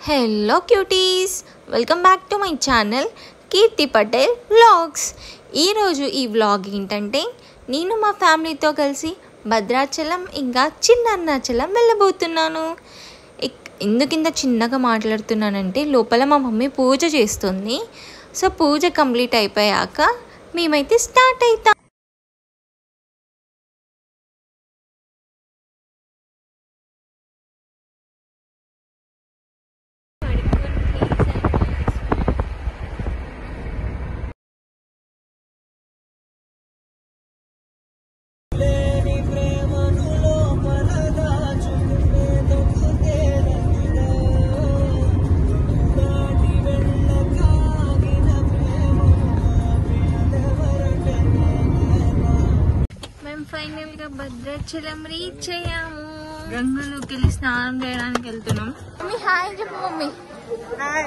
Hello cuties, welcome back to my channel Keerthi Patel vlogs. ఈరోజు ఈ vlog ఏంటంటే నేను మా ఫ్యామిలీతో కలిసి భద్రాచలం ఇంకా చిన్న అరుణాచలం వెళ్ళబోతున్నాను. ఎందుకింత చిన్నగా మాట్లాడుతున్నానంటే లోపల మా మమ్మీ పూజ చేస్తుంది. సో పూజ కంప్లీట్ అయిపోయాక మేమైతే స్టార్ట్ అవుతాం. ఫైనల్ గా భద్రాచలం రీచ్ అయ్యాము. గంగలోకి వెళ్ళి స్నానం చేయడానికి వెళ్తున్నాం. మమ్మీ హాయ్ చెప్పు. Mummy hi.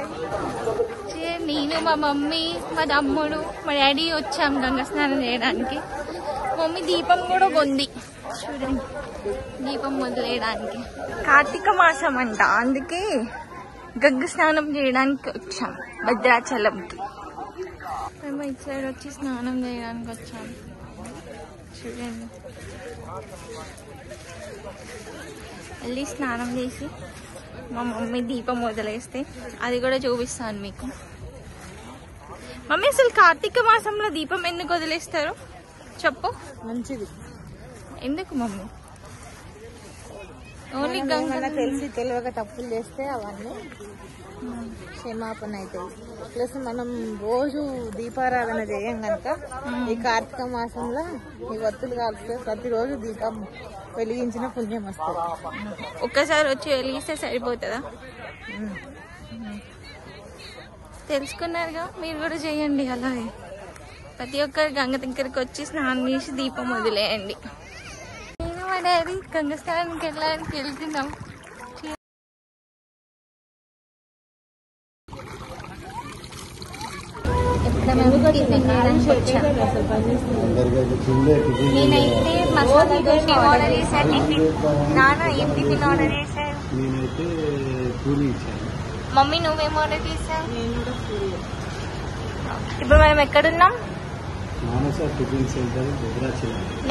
నేను మా మమ్మీ మా తమ్ముడు మా డాడీ వచ్చాం గంగ స్నానం చేయడానికి. మమ్మీ దీపం కూడా కొంది చూడండి, దీపం మొదలెయడానికి. కార్తీక మాసం అంట, అందుకే గంగ స్నానం చేయడానికి వచ్చాం భద్రాచలంకి. మేము ఇటు సైడ్ వచ్చి స్నానం చేయడానికి వచ్చాము. చూడండి, మళ్ళీ స్నానం చేసి మా మమ్మీ దీపం వదిలేస్తే అది కూడా చూపిస్తాను మీకు. మమ్మీ అసలు కార్తీక మాసంలో దీపం ఎందుకు వదిలేస్తారు చెప్పు. మంచిది. ఎందుకు మమ్మీ? ఓన్లీ గంగ తెలిసి తెలియక తప్పులు చేస్తే అవన్నీ క్షమాపణ అవుతాయి. ప్లస్ మనం రోజు దీపారాధన చేయం కనుక ఈ కార్తీక మాసంలో ఈ వత్తులు కాల్స్తే ప్రతిరోజు దీపం వెలిగించిన పుణ్యం వస్తుంది. ఒక్కసారి వచ్చి వెలిగిస్తే సరిపోతుందా? తెలుసుకున్నారుగా, మీరు కూడా చేయండి అలాగే. ప్రతి ఒక్కరు గంగ దగ్గరికి వచ్చి స్నానం చేసి దీపం వదిలేయండి. నేను మా డాడీ గంగ స్నానానికి వెళ్ళడానికి వెళ్తున్నాం. నేనైతే మసాలా దోశ ఆర్డర్ చేశాను. నాన్న ఏం టిఫిన్ ఆర్డర్ చేశారు? మమ్మీ నువ్వేం ఆర్డర్ చేశావు? ఇప్పుడు మనం ఎక్కడున్నాం?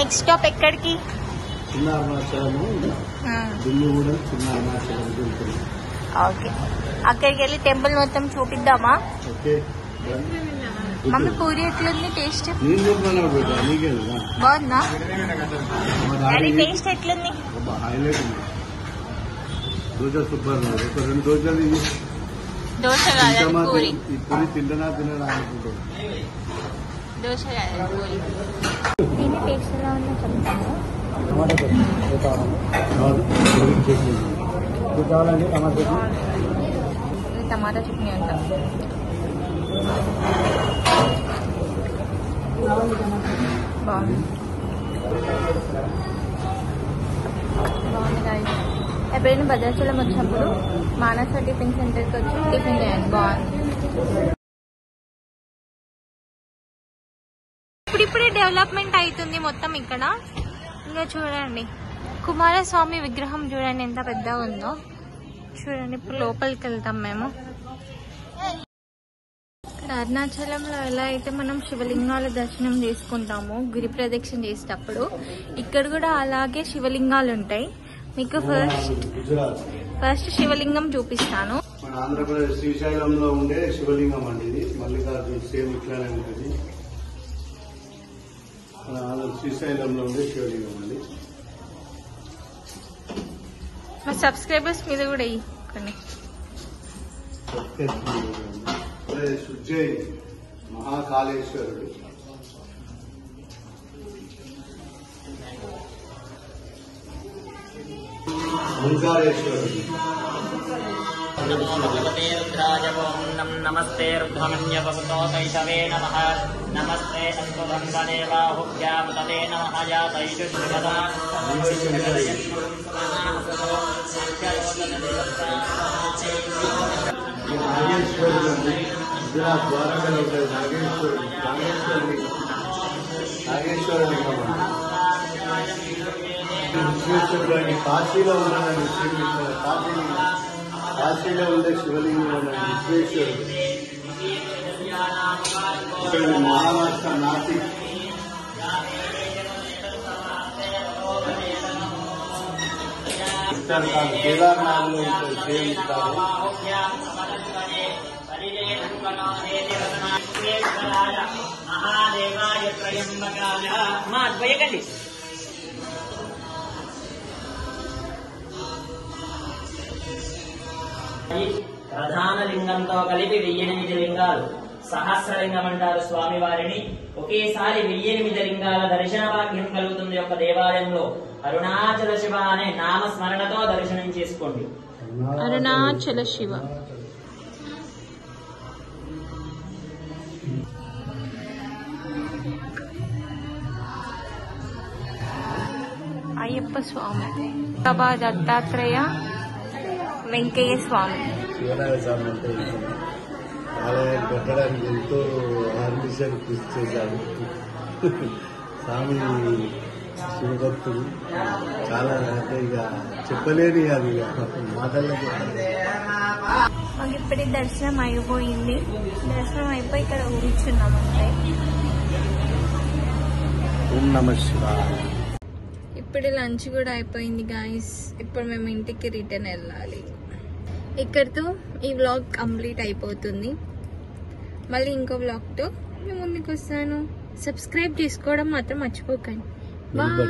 నెక్స్ట్ స్టాప్ ఎక్కడికి? ఓకే, అక్కడికి వెళ్ళి టెంపుల్ మొత్తం చూపిద్దామా? మమ్మీ పూరి ఎట్లుంది టేస్ట్? బాగుందా? డాడీ టేస్ట్ ఎట్లుంది? దోశ కాదు పూరి. దోశ కాదు పూరి. దీని టేస్ట్ ఎలా ఉందో చెప్తాను. టమాటా చట్నీ అంటాం. బాగుంది గాయ్స్. ఎప్పుడైనా భద్రాచలం వచ్చినప్పుడు మానస టిఫిన్ సెంటర్కి వచ్చి టిఫిన్ చేయండి, బాగుంది. ఇప్పుడిప్పుడే డెవలప్మెంట్ అవుతుంది మొత్తం ఇక్కడ. ఇంకా చూడండి కుమారస్వామి విగ్రహం చూడండి ఎంత పెద్దగా ఉందో. చూడండి, ఇప్పుడు లోపలికి వెళ్తాం మేము. ఇక్కడ అరుణాచలంలో ఎలా అయితే మనం శివలింగాల దర్శనం చేసుకుంటామో గిరి ప్రదక్షిణ చేసేటప్పుడు, ఇక్కడ కూడా అలాగే శివలింగాలు ఉంటాయి. మీకు ఫస్ట్ శివలింగం చూపిస్తాను. మన ఆంధ్రప్రదేశ్ శ్రీశైలంలో ఉండే శివలింగం అండి ఇది. మల్లికార్జున సేమ్ ఇట్లానే ఉంటుంది. మన శ్రీశైలంలో ఉండే శివలింగం అండి. మా సబ్స్క్రైబర్స్ మీద కూడా కొన్ని సుజ్జయ్ మహాకాళేశ్వరుడు, ఓంకారేశ్వరుడు. నమస్తే రుద్రమన్యవసుతో కైశవే నమః. నమస్తే అస్వదంతదేవాహుభ్యాముతదే నమః. యాతైషు శ్రీమదా నాగేశ్వరుడు అండి. గుజరాత్ ద్వారకలో ఉంటుంది నాగేశ్వరుడు. నాగేశ్వరుడు విశ్వేశ్వరుడు అని కాశీలో ఉన్నాడని కాశీని కాశీలో ఉండే శివలింగం విశ్వేశ్వరుడు. ఇక్కడ మహారాష్ట్ర నాసిక్ ఇస్తారు కాదు, కేదార్నాథ్లో ఉంటుంది సేమ్ ఇస్తారు. ప్రధాన లింగంతో కలిపి 1008 లింగాలు, సహస్రలింగం అంటారు స్వామివారిని. ఒకేసారి 1008 లింగాల దర్శన భాగ్యం కలుగుతుంది యొక్క దేవాలయంలో. అరుణాచల శివ అనే నామస్మరణతో దర్శనం చేసుకోండి. అరుణాచల శివ. అయ్యప్ప స్వామి, బాబా దత్తాత్రేయ, వెంకయ్య స్వామి. శివనారాయణ స్వామి అంటే ఆలయం కట్టడానికి ఎంతో ఆర్మిషన్ కృషి చేశారు. స్వామి శివభక్తుడు చాలా, అంటే ఇక చెప్పలేని అది మాటల్లో. మాకు ఇప్పటి దర్శనం అయిపోయింది. దర్శనం అయిపోయి ఇక్కడ కూర్చున్నాం అంటే. ఓం నమః శివాయ. ఇప్పుడు లంచ్ కూడా అయిపోయింది గాయస్. ఇప్పుడు మేము ఇంటికి రిటర్న్ వెళ్ళాలి. ఇక్కడితో ఈ వ్లాగ్ కంప్లీట్ అయిపోతుంది. మళ్ళీ ఇంకో వ్లాగ్తో మేము ముందుకు వస్తాను. సబ్స్క్రైబ్ చేసుకోవడం మాత్రం మర్చిపోకండి. బాయ్.